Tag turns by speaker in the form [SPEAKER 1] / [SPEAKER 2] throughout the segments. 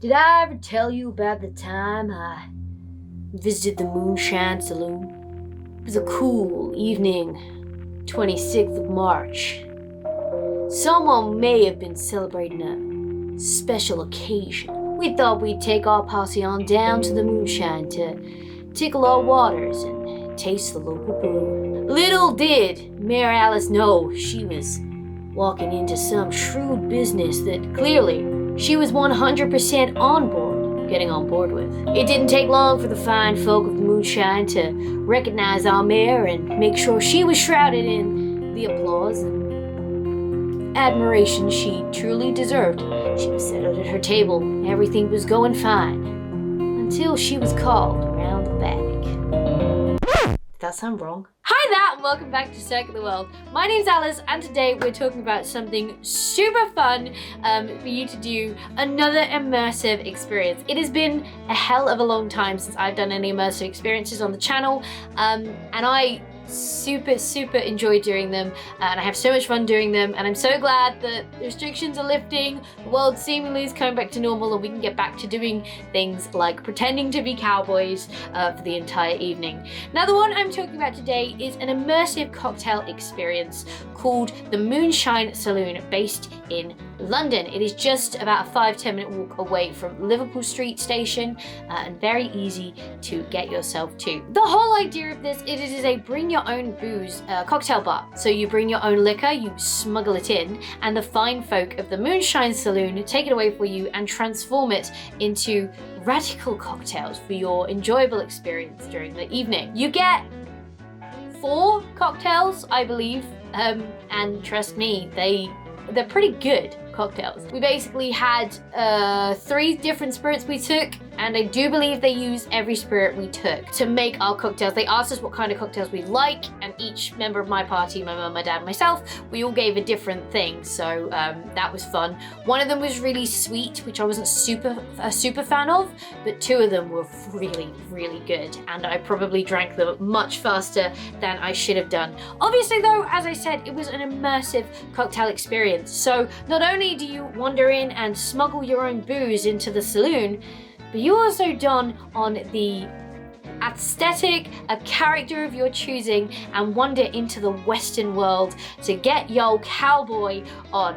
[SPEAKER 1] Did I ever tell you about the time I visited the Moonshine Saloon? It was a cool evening, 26th of March. Someone may have been celebrating a special occasion. We thought we'd take our posse on down to the Moonshine to tickle our waters and taste the local brew. Little did Mayor Alice know she was walking into some shrewd business that clearly she was 100% getting on board with. It didn't take long for the fine folk of the Moonshine to recognize our mayor and make sure she was shrouded in the applause and admiration she truly deserved. She was settled at her table, everything was going fine, until she was called around the back. Did that sound wrong? Hi there and welcome back to Circle the World. My name's Alice and today we're talking about something super fun for you to do, another immersive experience. It has been a hell of a long time since I've done any immersive experiences on the channel and I super enjoy doing them and I have so much fun doing them, and I'm so glad that the restrictions are lifting, the world seemingly is coming back to normal and we can get back to doing things like pretending to be cowboys for the entire evening. Now the one I'm talking about today is an immersive cocktail experience called the Moonshine Saloon, based in London. It is just about a 5-10 minute walk away from Liverpool Street Station and very easy to get yourself to. The whole idea of this, it is a bring your own booze cocktail bar. So you bring your own liquor, you smuggle it in, and the fine folk of the Moonshine Saloon take it away for you and transform it into radical cocktails for your enjoyable experience during the evening. You get 4 cocktails, I believe, and trust me, they're pretty good cocktails. We basically had 3 different spirits we took, and I do believe they used every spirit we took to make our cocktails. They asked us what kind of cocktails we like, and each member of my party, my mum, my dad, and myself, we all gave a different thing, so that was fun. One of them was really sweet, which I wasn't a super fan of, but 2 of them were really good, and I probably drank them much faster than I should have done. Obviously though, as I said, it was an immersive cocktail experience, so not only do you wander in and smuggle your own booze into the saloon, but you also don on the aesthetic, a character of your choosing, and wander into the Western world to get your cowboy on.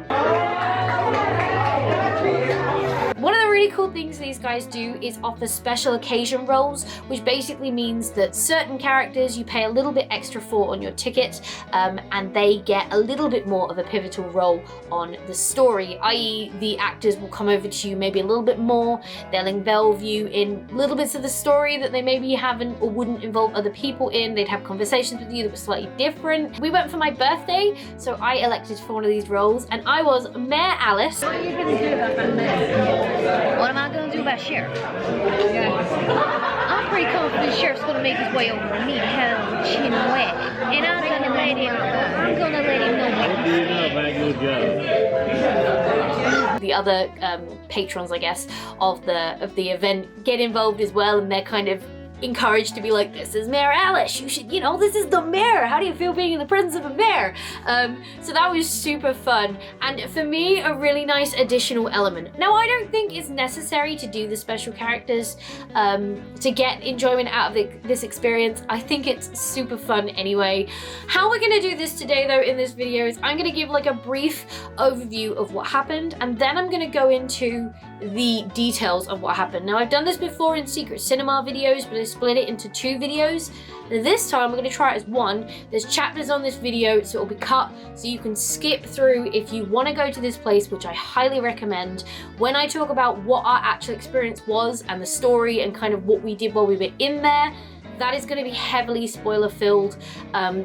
[SPEAKER 1] One of the really cool things these guys do is offer special occasion rolls, which basically means that certain characters you pay a little bit extra for on your ticket, and they get a little bit more of a pivotal role on the story, i.e. the actors will come over to you maybe a little bit more, they'll involve you in little bits of the story that they maybe haven't or wouldn't involve other people in, they'd have conversations with you that were slightly different. We went for my birthday, so I elected for one of these roles, and I was Mayor Alice.
[SPEAKER 2] What are you gonna do about that? What am I gonna do about Sheriff? I'm pretty confident Sheriff's gonna make his way over to meet Howdy chin wet, and I'm gonna let him know.
[SPEAKER 1] The other patrons, I guess, of the event get involved as well, and they're kind of encouraged to be like, this is Mayor Alice, you should, this is the mayor, how do you feel being in the presence of a mayor? So that was super fun, and for me, a really nice additional element. Now, I don't think it's necessary to do the special characters to get enjoyment out of this experience. I think it's super fun anyway. How we're gonna do this today, though, in this video is I'm gonna give like a brief overview of what happened, and then I'm gonna go into the details of what happened. Now, I've done this before in secret cinema videos, but I split it into 2 videos. This time, I'm going to try it as 1. There's chapters on this video, so it'll be cut, so you can skip through if you want to go to this place, which I highly recommend. When I talk about what our actual experience was and the story and kind of what we did while we were in there, that is going to be heavily spoiler filled.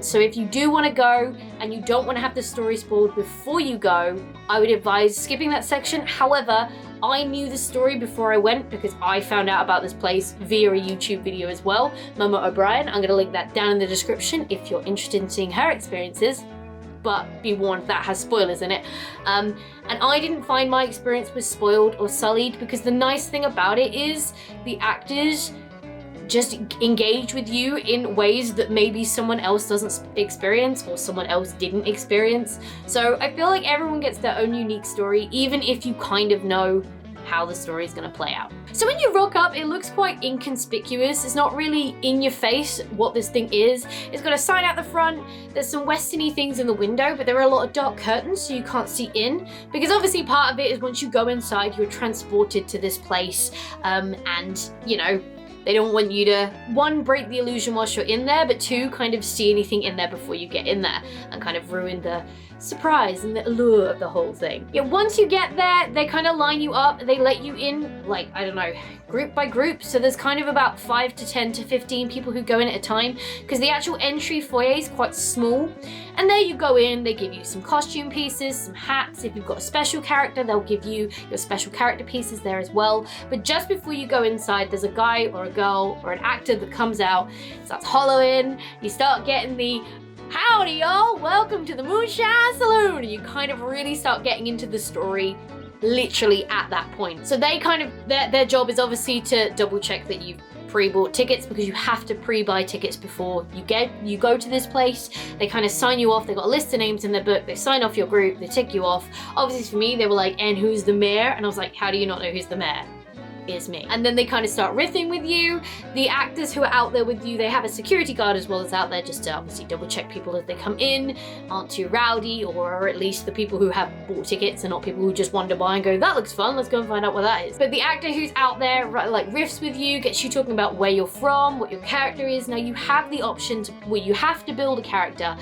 [SPEAKER 1] So if you do want to go and you don't want to have the story spoiled before you go, I would advise skipping that section. However, I knew the story before I went because I found out about this place via a YouTube video as well. Mama O'Brien, I'm going to link that down in the description if you're interested in seeing her experiences. But be warned, that has spoilers in it. And I didn't find my experience was spoiled or sullied, because the nice thing about it is the actors just engage with you in ways that maybe someone else doesn't experience or someone else didn't experience. So I feel like everyone gets their own unique story, even if you kind of know how the story is going to play out. So when you rock up, it looks quite inconspicuous. It's not really in your face what this thing is. It's got a sign out the front. There's some westerny things in the window, but there are a lot of dark curtains so you can't see in, because obviously part of it is once you go inside, you're transported to this place, and you know, they don't want you to, one, break the illusion whilst you're in there, but two, kind of see anything in there before you get in there and kind of ruin the surprise and the allure of the whole thing. Yeah, once you get there, they kind of line you up. They let you in, like, I don't know, group by group. So there's kind of about 5 to 10 to 15 people who go in at a time, because the actual entry foyer is quite small. And there you go in, they give you some costume pieces, some hats. If you've got a special character, they'll give you your special character pieces there as well. But just before you go inside, there's a guy or a girl or an actor that comes out, starts hollering. You start getting the, "Howdy y'all, welcome to the Moonshine Saloon." And you kind of really start getting into the story literally at that point. So they kind of, their job is obviously to double check that you've pre-bought tickets, because you have to pre-buy tickets before you go to this place. They kind of sign you off. They've got a list of names in their book. They sign off your group. They tick you off. Obviously for me, they were like, "And who's the mayor?" And I was like, "How do you not know who's the mayor?" Is me. And then they kind of start riffing with you. The actors who are out there with you, they have a security guard as well as out there, just to obviously double check people as they come in aren't too rowdy, or at least the people who have bought tickets and not people who just wander by and go, "That looks fun, let's go and find out what that is." But the actor who's out there like riffs with you, gets you talking about where you're from, what your character is. Now you have the option to, where you have to build a character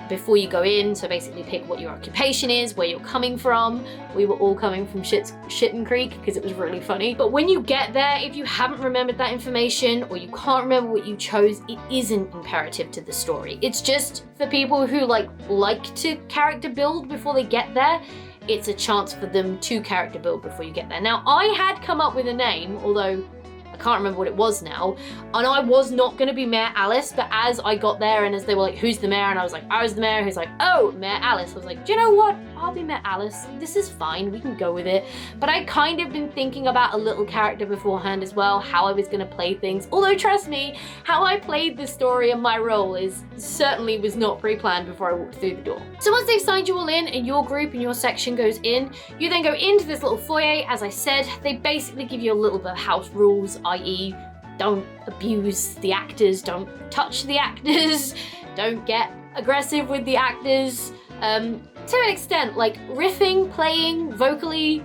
[SPEAKER 1] before you go in. So basically pick what your occupation is, where you're coming from. We were all coming from Shitten Creek because it was really funny. But when you get there, if you haven't remembered that information or you can't remember what you chose, it isn't imperative to the story. It's just for people who like to character build before they get there. It's a chance for them to character build before you get there. Now, I had come up with a name, although I can't remember what it was now, and I was not going to be Mayor Alice, but as I got there and as they were like, "Who's the mayor?" and I was like, "I was the mayor," who's like, "Oh, Mayor Alice." I was like, "Do you know what? I'll be Mayor Alice. This is fine. We can go with it." But I kind of been thinking about a little character beforehand as well, how I was going to play things. Although, trust me, how I played the story and my role certainly was not pre-planned before I walked through the door. So once they've signed you all in and your group and your section goes in, you then go into this little foyer. As I said, they basically give you a little bit of house rules, i.e. don't abuse the actors, don't touch the actors, don't get aggressive with the actors. To an extent, like riffing, playing, vocally,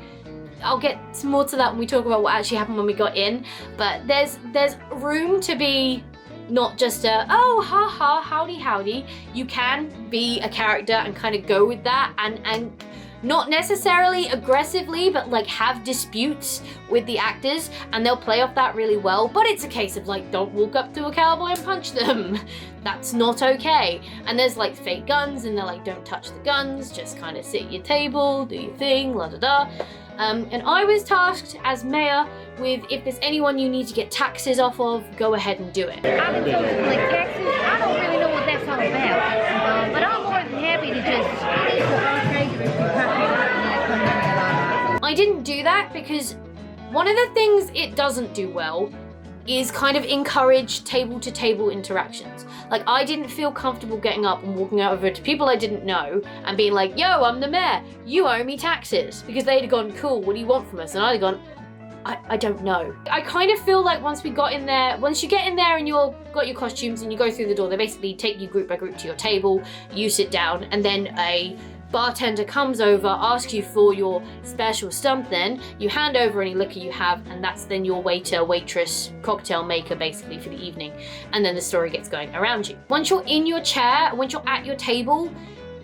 [SPEAKER 1] I'll get some more to that when we talk about what actually happened when we got in, but there's room to be not just a, "Oh, ha ha, howdy howdy." You can be a character and kind of go with that and not necessarily aggressively, but like have disputes with the actors, and they'll play off that really well. But it's a case of like, don't walk up to a cowboy and punch them. That's not okay. And there's like fake guns, and they're like, "Don't touch the guns, just kind of sit at your table, do your thing, la da da." And I was tasked as mayor with, if there's anyone you need to get taxes off of, go ahead and do it.
[SPEAKER 2] I've been told to collect taxes. I don't really know what that's all about, but I'm more than happy to just release what our treasurer is.
[SPEAKER 1] I didn't do that because one of the things it doesn't do well is kind of encourage table-to-table interactions. Like, I didn't feel comfortable getting up and walking over to people I didn't know and being like, "Yo, I'm the mayor, you owe me taxes," because they'd have gone, "Cool, what do you want from us?" And I'd have gone, I don't know. I kind of feel like once you get in there and you've got your costumes and you go through the door, they basically take you group by group to your table, you sit down, and then a bartender comes over, asks you for your special something, you hand over any liquor you have, and that's then your waiter, waitress, cocktail maker basically for the evening. And then the story gets going around you. Once you're in your chair, once you're at your table,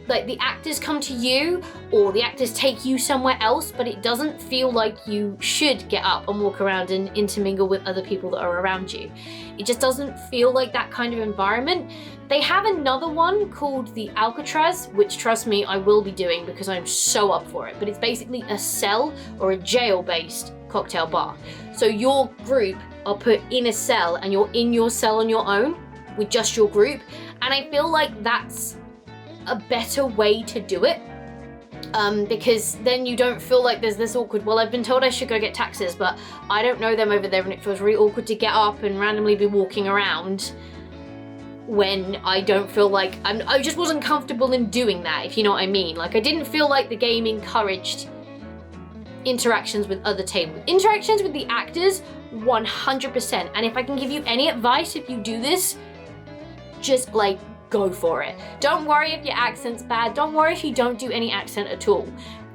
[SPEAKER 1] like the actors come to you or the actors take you somewhere else, but it doesn't feel like you should get up and walk around and intermingle with other people that are around you. It just doesn't feel like that kind of environment. They have another one called the Alcatraz, which, trust me, I will be doing because I'm so up for it. But it's basically a cell or a jail-based cocktail bar. So your group are put in a cell and you're in your cell on your own with just your group. And I feel like that's a better way to do it. Because then you don't feel like there's this awkward, well, I've been told I should go get taxes, but I don't know them over there, and it feels really awkward to get up and randomly be walking around when I don't feel like I just wasn't comfortable in doing that, if you know what I mean. Like, I didn't feel like the game encouraged interactions with other tables. Interactions with the actors, 100%. And if I can give you any advice, if you do this, just like go for it. Don't worry if your accent's bad. Don't worry if you don't do any accent at all.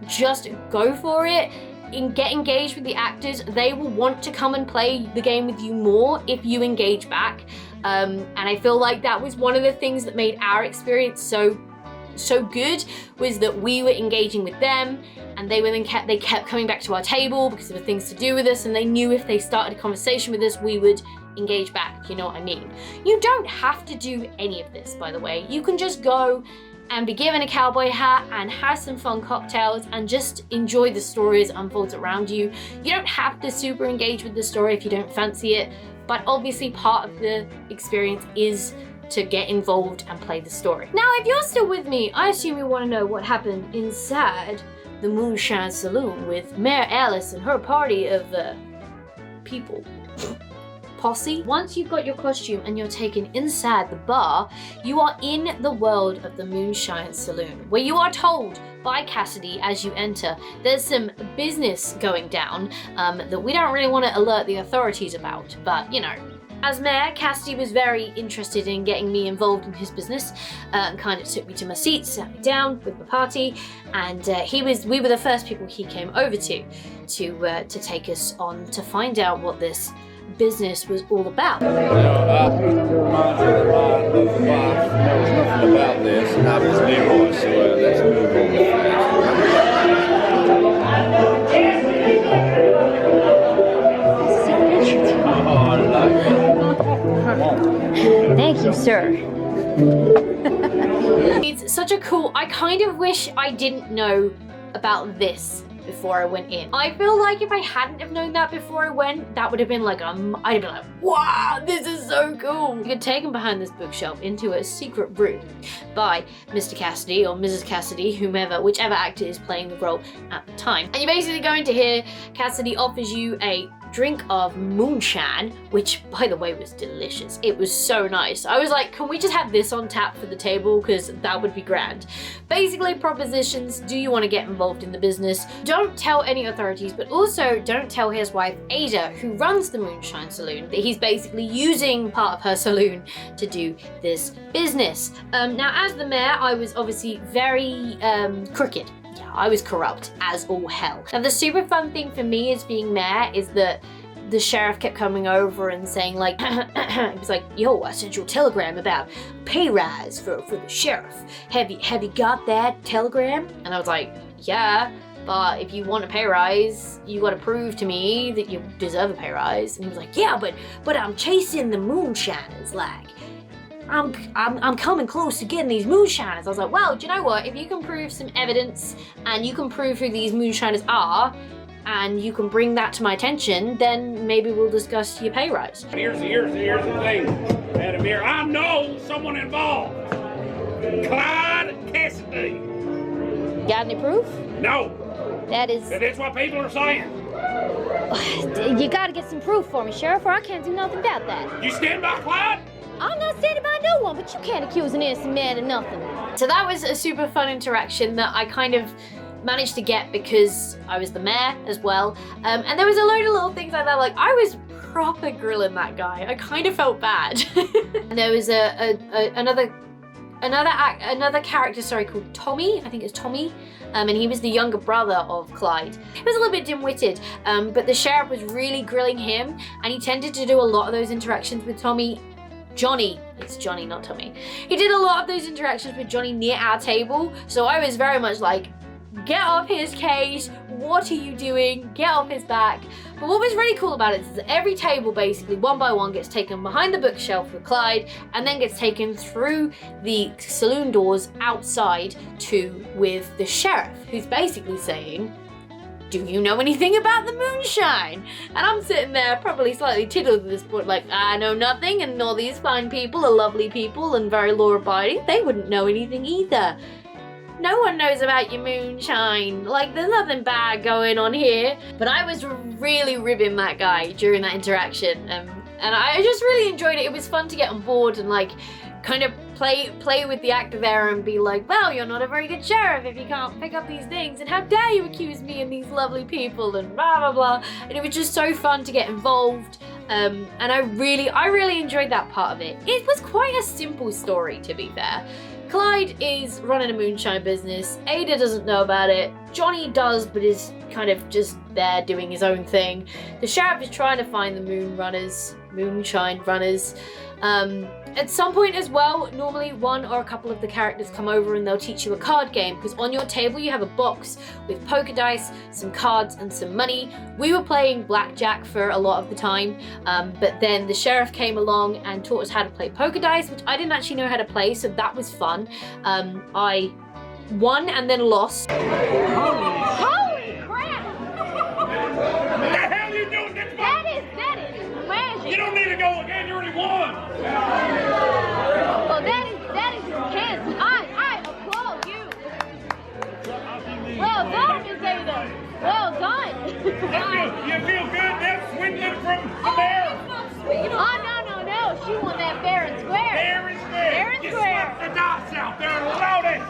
[SPEAKER 1] Just go for it and get engaged with the actors. They will want to come and play the game with you more if you engage back. And I feel like that was one of the things that made our experience so good, was that we were engaging with them, and they kept coming back to our table because there were things to do with us, and they knew if they started a conversation with us, we would engage back, you know what I mean? You don't have to do any of this, by the way. You can just go and be given a cowboy hat and have some fun cocktails and just enjoy the story as it unfolds around you. You don't have to super engage with the story if you don't fancy it, but obviously part of the experience is to get involved and play the story. Now, if you're still with me, I assume you want to know what happened inside the Moonshine Saloon with Mayor Alice and her party of people. Posse. Once you've got your costume and you're taken inside the bar, you are in the world of the Moonshine Saloon, where you are told by Cassidy as you enter there's some business going down that we don't really want to alert the authorities about, but you know. As mayor, Cassidy was very interested in getting me involved in his business, and kind of took me to my seat, sat me down with the party, and we were the first people he came over to take us on to find out what this business was all about.
[SPEAKER 3] You know, I know nothing about this, and I was Leroy, so let's move on.
[SPEAKER 2] Thank you, sir.
[SPEAKER 1] It's such a cool, I kind of wish I didn't know about this before I went in. I feel like if I hadn't have known that before I went, that would have been like, I'd have been like, wow, this is so cool. You get taken behind this bookshelf into a secret room by Mr. Cassidy or Mrs. Cassidy, whichever actor is playing the role at the time. And you basically go into here, Cassidy offers you a drink of moonshine, which by the way was delicious. It was so nice. I was like, can we just have this on tap for the table, because that would be grand. Basically propositions, do you want to get involved in the business? Don't tell any authorities, but also don't tell his wife Ada, who runs the Moonshine Saloon, that he's basically using part of her saloon to do this business. Now as the mayor, I was obviously very crooked. Yeah, I was corrupt as all hell. Now the super fun thing for me as being mayor is that the sheriff kept coming over and saying like, he was like, yo, I sent you a telegram about pay rise for the sheriff. Have you got that telegram? And I was like, yeah, but if you want a pay rise, you gotta prove to me that you deserve a pay rise. And he was like, yeah, but I'm chasing the moonshiners, like, I'm coming close to getting these moonshiners. I was like, well, do you know what? If you can prove some evidence and you can prove who these moonshiners are, and you can bring that to my attention, then maybe we'll discuss your pay rise.
[SPEAKER 4] Here's the thing, Vladimir. I know someone involved. Clyde Cassidy.
[SPEAKER 2] Got any proof?
[SPEAKER 4] No. That's what people are saying.
[SPEAKER 2] You gotta get some proof for me, Sheriff, or I can't do nothing about that.
[SPEAKER 4] You stand by Clyde?
[SPEAKER 2] I'm not standing by no one, but you can't accuse an innocent man of nothing.
[SPEAKER 1] So that was a super fun interaction that I kind of managed to get because I was the mayor as well. And there was a load of little things like that. Like, I was proper grilling that guy. I kind of felt bad. And there was another character, sorry, called Tommy. I think it's Tommy. And he was the younger brother of Clyde. He was a little bit dim-witted, but the sheriff was really grilling him, and he tended to do a lot of those interactions with Johnny, it's Johnny, not Tommy. He did a lot of those interactions with Johnny near our table, so I was very much like, get off his case, what are you doing, get off his back. But what was really cool about it is that every table basically, one by one, gets taken behind the bookshelf with Clyde, and then gets taken through the saloon doors outside with the sheriff, who's basically saying, do you know anything about the moonshine? And I'm sitting there probably slightly tiddled at this point, like, I know nothing, and all these fine people are lovely people and very law-abiding. They wouldn't know anything either. No one knows about your moonshine. Like, there's nothing bad going on here. But I was really ribbing that guy during that interaction. And I just really enjoyed it. It was fun to get on board and like kind of play with the actor there and be like, well, you're not a very good sheriff if you can't pick up these things, and how dare you accuse me and these lovely people, and blah blah blah. And it was just so fun to get involved, and I really enjoyed that part of it. It was quite a simple story, to be fair. Clyde is running a moonshine business. Ada doesn't know about it. Johnny does, but is kind of just there doing his own thing. The sheriff is trying to find the moonshine runners. At some point as well, normally one or a couple of the characters come over and they'll teach you a card game, because on your table you have a box with poker dice, some cards and some money. We were playing blackjack for a lot of the time, but then the sheriff came along and taught us how to play poker dice, which I didn't actually know how to play, so that was fun. I won and then lost.
[SPEAKER 2] Holy crap!
[SPEAKER 4] What the hell are you doing this
[SPEAKER 2] That is magic.
[SPEAKER 4] You don't need to go again, you already won.
[SPEAKER 2] Well, that is intense. I applaud you. Well done, Miss Ada. Well done.
[SPEAKER 4] You feel good now swinging from the bear?
[SPEAKER 2] Oh, no. She won that fair and square.
[SPEAKER 4] Fair and square.
[SPEAKER 2] Fair and
[SPEAKER 4] You
[SPEAKER 2] square.
[SPEAKER 4] swept the dice out there and loaded.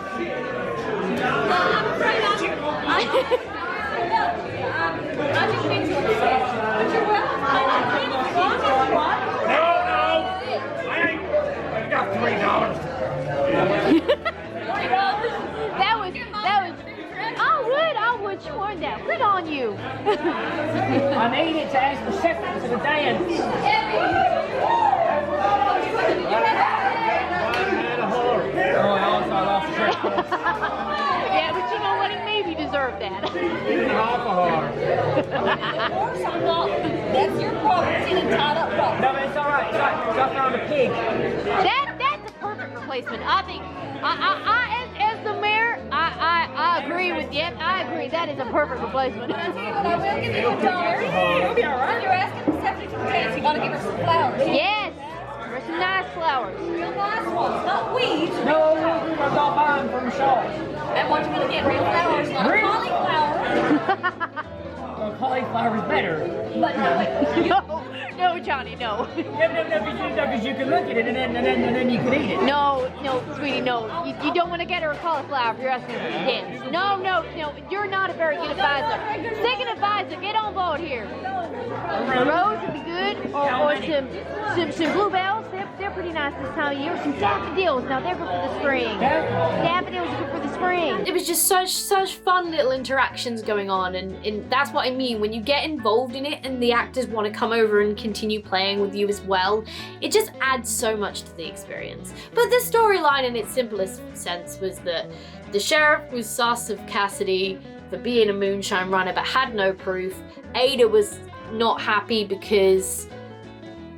[SPEAKER 2] I'm afraid I just need to accept. But you're welcome.
[SPEAKER 4] No. I got $3.
[SPEAKER 2] That was. I would. You earned that. Good on you.
[SPEAKER 5] I need it to ask the Shepard to the dance.
[SPEAKER 2] Yeah, but you know what? He maybe deserved that.
[SPEAKER 5] Half a heart.
[SPEAKER 6] That's your problem. It's in a tied up problem.
[SPEAKER 5] No, but it's all right. It's like jumping on a pig.
[SPEAKER 2] That's a perfect replacement. I think. As the mayor, I agree with you. I agree. That is a perfect replacement.
[SPEAKER 6] I will give you $1. You'll be all right. You're asking the septic to dance. You gotta give her some flowers.
[SPEAKER 2] Yes. There's some nice flowers.
[SPEAKER 6] Real nice ones, not weeds.
[SPEAKER 5] No, I'll buy them from Shaw.
[SPEAKER 6] And what you're gonna get real flowers, not cauliflower.
[SPEAKER 5] Well, cauliflower's better.
[SPEAKER 6] But no, wait.
[SPEAKER 2] No, Johnny, no.
[SPEAKER 5] No, because you can look at it and then you can eat it.
[SPEAKER 2] No, sweetie, no. You don't want to get her a cauliflower if you're asking for the dance. No. You're not a very good advisor. Second advisor, get on board here. A rose would be good, or some bluebells. They're pretty nice this time of year. Some daffodils. Now they're good for the spring. Daffodils are good for the spring.
[SPEAKER 1] It was just such fun little interactions going on, and that's what I mean when you get involved in it and the actors want to come over and continue playing with you as well. It just adds so much to the experience. But the storyline in its simplest sense was that the sheriff was sus of Cassidy for being a moonshine runner but had no proof. Ada was not happy because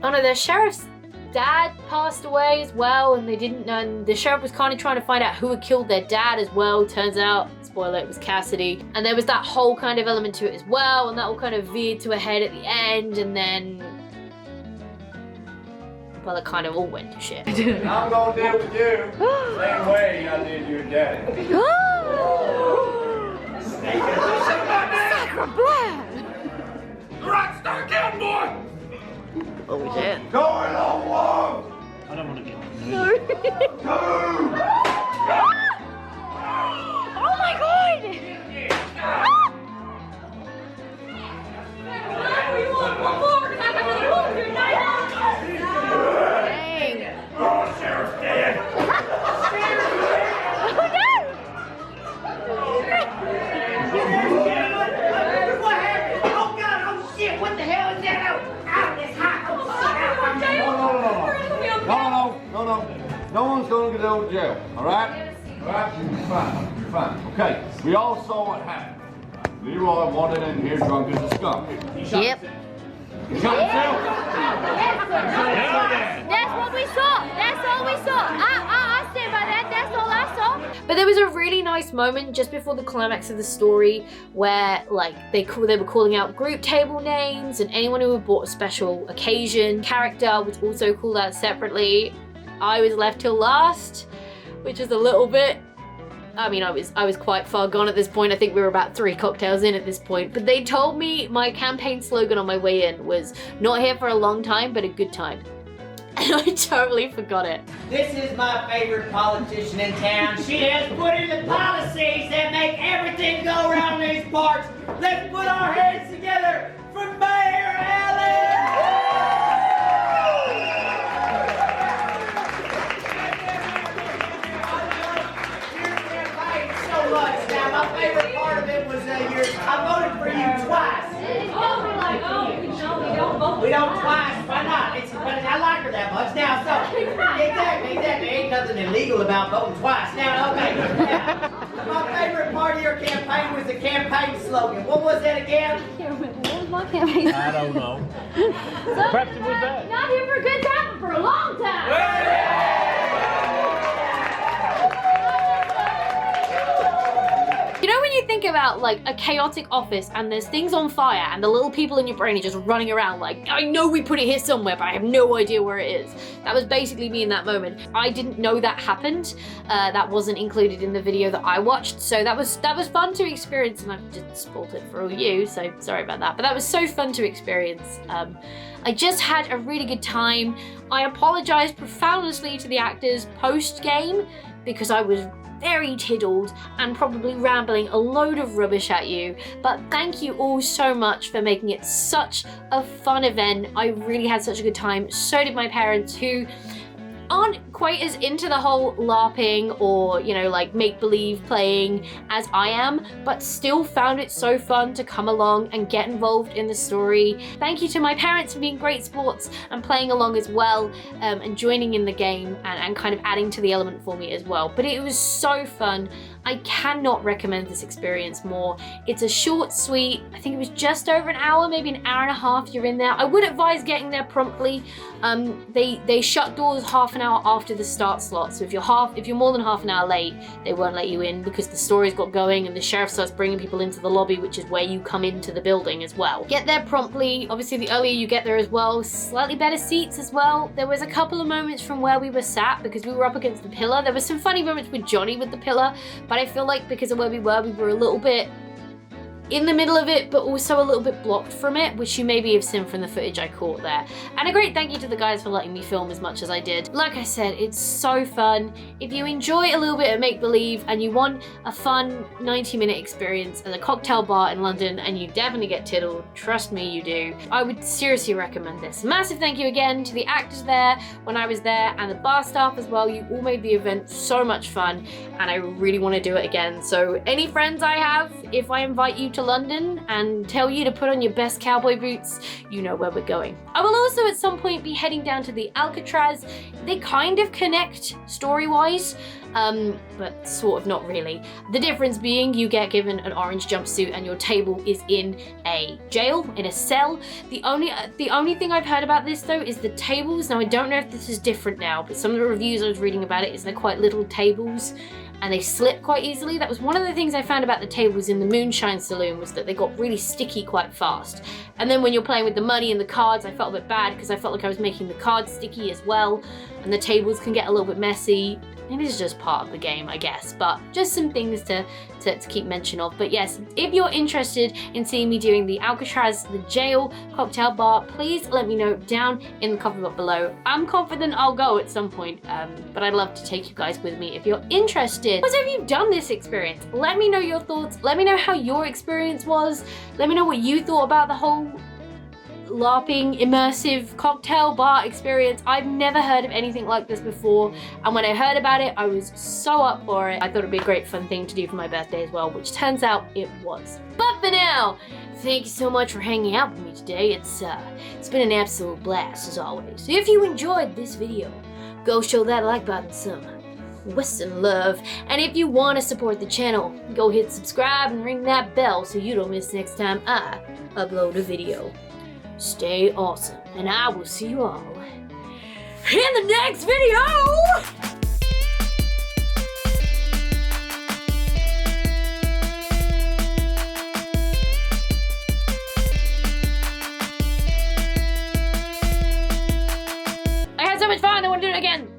[SPEAKER 1] the sheriff's dad passed away as well, and the sheriff was kind of trying to find out who had killed their dad as well. Turns out, spoiler, it was Cassidy. And there was that whole kind of element to it as well, and that all kind of veered to a head at the end, and then, well, it kind of all went to shit.
[SPEAKER 3] I'm gonna deal with you same way I did your daddy.
[SPEAKER 2] Sacre blast!
[SPEAKER 4] Right, start counting, boy.
[SPEAKER 1] Oh shit.
[SPEAKER 3] Going on one.
[SPEAKER 5] I don't want to get
[SPEAKER 2] Oh my god!
[SPEAKER 6] We want one more because I'm going to move your night.
[SPEAKER 2] Dang.
[SPEAKER 4] Oh, Sheriff's dead.
[SPEAKER 2] Oh no!
[SPEAKER 5] What happened? Oh God! Oh shit! What the hell is that? Out of this hot!
[SPEAKER 3] No. No one's gonna get over to jail. All right? All right? You're fine. Okay. We all saw what happened. Leroy wandered in here drunk as a skunk.
[SPEAKER 1] Yep.
[SPEAKER 3] He shot himself.
[SPEAKER 2] That's what we saw. That's all we saw. I stand by that. That's all I saw.
[SPEAKER 1] But there was a really nice moment just before the climax of the story where, like, they were calling out group table names, and anyone who had bought a special occasion character was also called out separately. I was left till last, which was a little bit. I mean, I was quite far gone at this point. I think we were about 3 cocktails in at this point. But they told me my campaign slogan on my way in was "Not here for a long time, but a good time." and I totally forgot it.
[SPEAKER 5] This is my favorite politician in town. She has put in the policies that make everything go around these parts. Let's put our hands together for Mayor Allen! So much. Now, my favorite part of it was I voted for you twice. We don't twice. Why not? But I like her that much now. So exactly. Ain't nothing illegal about voting twice. Now, okay. Now, my favorite part of your campaign was the campaign slogan. What was that again?
[SPEAKER 2] What was my campaign?
[SPEAKER 4] I don't know. Perhaps it was that.
[SPEAKER 2] Not here for a good time, but for a long time.
[SPEAKER 1] You know when you think about like a chaotic office and there's things on fire and the little people in your brain are just running around like, I know we put it here somewhere, but I have no idea where it is. That was basically me in that moment. I didn't know that happened. That wasn't included in the video that I watched, so that was fun to experience, and I've just spoiled it for all you, so sorry about that. But that was so fun to experience. I just had a really good time. I apologize profoundly to the actors post-game because I was very tiddled and probably rambling a load of rubbish at you, but thank you all so much for making it such a fun event. I really had such a good time. So did my parents, who aren't quite as into the whole LARPing or, you know, like make-believe playing as I am, but still found it so fun to come along and get involved in the story. Thank you to my parents for being great sports and playing along as well, and joining in the game and kind of adding to the element for me as well. But it was so fun. I cannot recommend this experience more. It's a short, sweet, I think it was just over an hour, maybe an hour and a half you're in there. I would advise getting there promptly. They shut doors half an hour after the start slot, so if you're more than half an hour late, they won't let you in because the story's got going and the sheriff starts bringing people into the lobby, which is where you come into the building as well. Get there promptly. Obviously, the earlier you get there as well, slightly better seats as well. There was a couple of moments from where we were sat because we were up against the pillar. There were some funny moments with Johnny with the pillar, but I feel like because of where we were a little bit in the middle of it, but also a little bit blocked from it, which you maybe have seen from the footage I caught there. And a great thank you to the guys for letting me film as much as I did. Like I said, it's so fun. If you enjoy a little bit of make-believe and you want a fun 90-minute experience at a cocktail bar in London, and you definitely get tiddled, trust me you do, I would seriously recommend this. Massive thank you again to the actors there when I was there and the bar staff as well. You all made the event so much fun and I really want to do it again. So any friends I have, if I invite you to London and tell you to put on your best cowboy boots, you know where we're going. I will also at some point be heading down to the Alcatraz. They kind of connect story-wise, but sort of not really. The difference being you get given an orange jumpsuit and your table is in a jail, in a cell. The only thing I've heard about this though is the tables. Now I don't know if this is different now, but some of the reviews I was reading about it is they're quite little tables and they slip quite easily. That was one of the things I found about the tables in the Moonshine Saloon, was that they got really sticky quite fast. And then when you're playing with the money and the cards, I felt a bit bad because I felt like I was making the cards sticky as well, and the tables can get a little bit messy. It is just part of the game, I guess, but just some things to keep mention of. But yes, if you're interested in seeing me doing the Alcatraz, the jail cocktail bar, please let me know down in the comment box below. I'm confident I'll go at some point, but I'd love to take you guys with me if you're interested. Also, if you've done this experience, let me know your thoughts. Let me know how your experience was. Let me know what you thought about the whole LARPing immersive cocktail bar experience. I've never heard of anything like this before, and when I heard about it, I was so up for it. I thought it'd be a great fun thing to do for my birthday as well, which turns out it was. But for now, thank you so much for hanging out with me today. It's been an absolute blast as always. So if you enjoyed this video, go show that like button some Western love, and if you want to support the channel, go hit subscribe and ring that bell so you don't miss next time I upload a video. Stay awesome, and I will see you all in the next video!